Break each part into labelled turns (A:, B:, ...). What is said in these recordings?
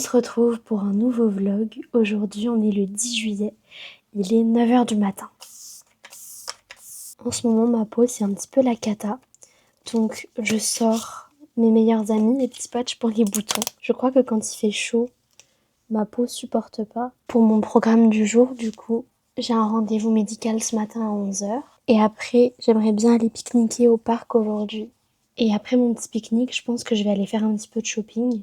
A: se retrouve pour un nouveau vlog. Aujourd'hui, on est le 10 juillet. Il est 9 h du matin. En ce moment, ma peau, c'est un petit peu la cata. Donc, je sors mes meilleurs amis, les petits patchs pour les boutons. Je crois que quand il fait chaud, ma peau supporte pas. Pour mon programme du jour, du coup, j'ai un rendez-vous médical ce matin à 11 h. Et après, j'aimerais bien aller pique-niquer au parc aujourd'hui. Et après mon petit pique-nique, je pense que je vais aller faire un petit peu de shopping.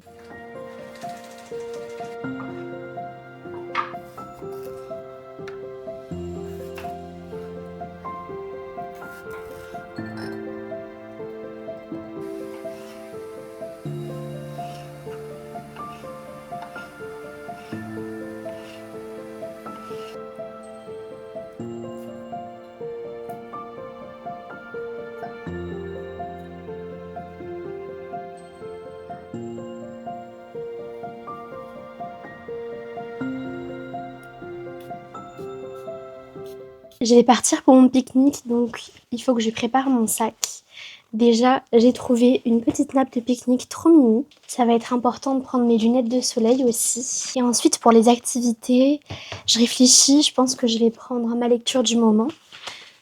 A: Je vais partir pour mon pique-nique, donc il faut que je prépare mon sac. Déjà, j'ai trouvé une petite nappe de pique-nique trop mini. Ça va être important de prendre mes lunettes de soleil aussi. Et ensuite, pour les activités, je réfléchis. Je pense que je vais prendre ma lecture du moment.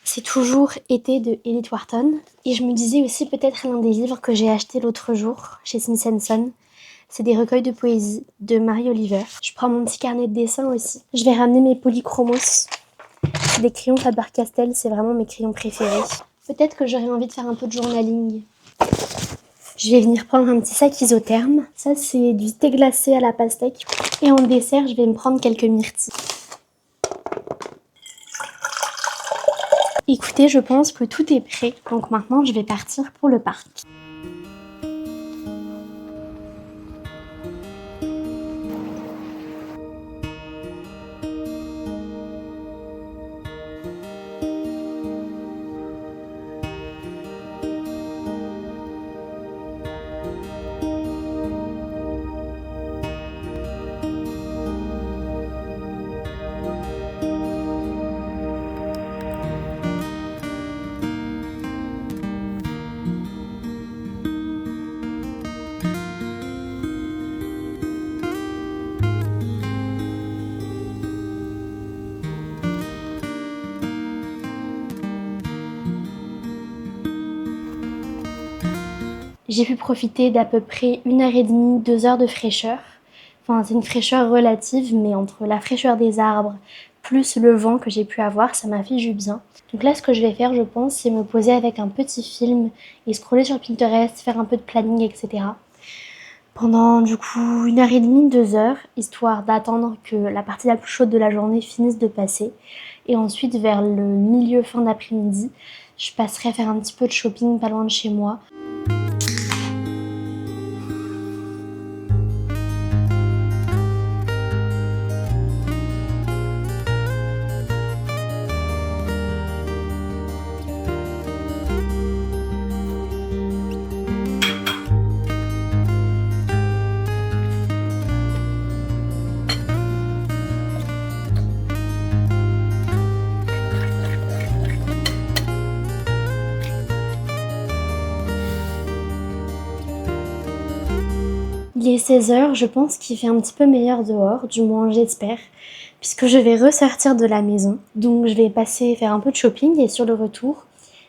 A: C'est toujours Été de Edith Wharton. Et je me disais aussi peut-être l'un des livres que j'ai acheté l'autre jour chez Smith & Son. C'est des recueils de poésie de Mary Oliver. Je prends mon petit carnet de dessin aussi. Je vais ramener mes polychromos. Des crayons Faber-Castell, c'est vraiment mes crayons préférés. Peut-être que j'aurais envie de faire un peu de journaling. Je vais venir prendre un petit sac isotherme. Ça, c'est du thé glacé à la pastèque. Et en dessert, je vais me prendre quelques myrtilles. Écoutez, je pense que tout est prêt. Donc maintenant, je vais partir pour le parc. J'ai pu profiter d'à peu près 1 h 30, 2 heures de fraîcheur. Enfin, c'est une fraîcheur relative, mais entre la fraîcheur des arbres plus le vent que j'ai pu avoir, ça m'a fait du bien. Donc là, ce que je vais faire, je pense, c'est me poser avec un petit film et scroller sur Pinterest, faire un peu de planning, etc. Pendant du coup 1 h 30, 2 heures, histoire d'attendre que la partie la plus chaude de la journée finisse de passer. Et ensuite, vers le milieu fin d'après-midi, je passerai faire un petit peu de shopping pas loin de chez moi. Il est 16 h, je pense qu'il fait un petit peu meilleur dehors, du moins j'espère, puisque je vais ressortir de la maison. Donc je vais passer faire un peu de shopping et sur le retour,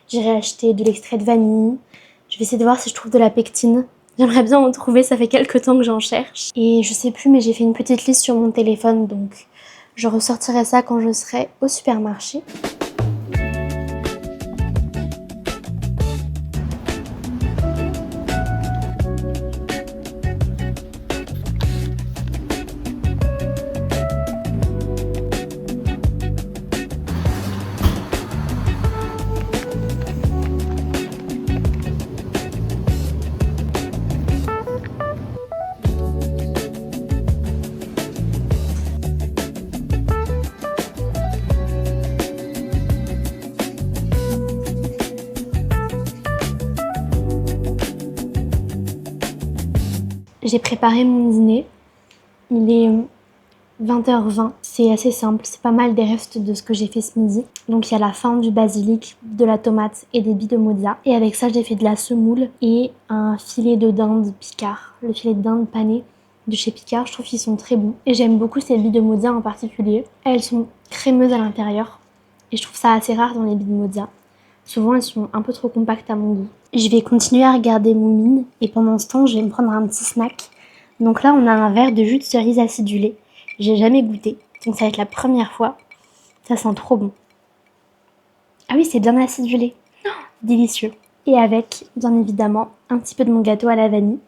A: j'irai acheter de l'extrait de vanille. Je vais essayer de voir si je trouve de la pectine. J'aimerais bien en trouver, ça fait quelques temps que j'en cherche. Et je sais plus, mais j'ai fait une petite liste sur mon téléphone, donc je ressortirai ça quand je serai au supermarché. J'ai préparé mon dîner. Il est 20 h 20. C'est assez simple, c'est pas mal des restes de ce que j'ai fait ce midi. Donc il y a la fin du basilic, de la tomate et des billes de mozza. Et avec ça, j'ai fait de la semoule et un filet de dinde picard, le filet de dinde pané. de chez Picard. Je trouve qu'ils sont très bons. Et j'aime beaucoup ces billes de mozza en particulier. Elles sont crémeuses à l'intérieur. Et je trouve ça assez rare dans les billes de mozza. Souvent, elles sont un peu trop compactes à mon goût. Je vais continuer à regarder mon mine. Et pendant ce temps, je vais me prendre un petit snack. Donc là, on a un verre de jus de cerise acidulé. J'ai jamais goûté. Donc ça va être la première fois. Ça sent trop bon. Ah oui, c'est bien acidulé. Délicieux. Et avec, bien évidemment, un petit peu de mon gâteau à la vanille.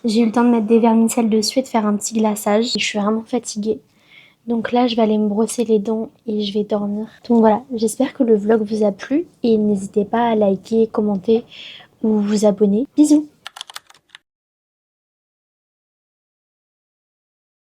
A: J'ai eu le temps de mettre des vermicelles dessus et de faire un petit glaçage. Je suis vraiment fatiguée. Donc là, je vais aller me brosser les dents et je vais dormir. Donc voilà, j'espère que le vlog vous a plu. Et n'hésitez pas à liker, commenter ou vous abonner. Bisous!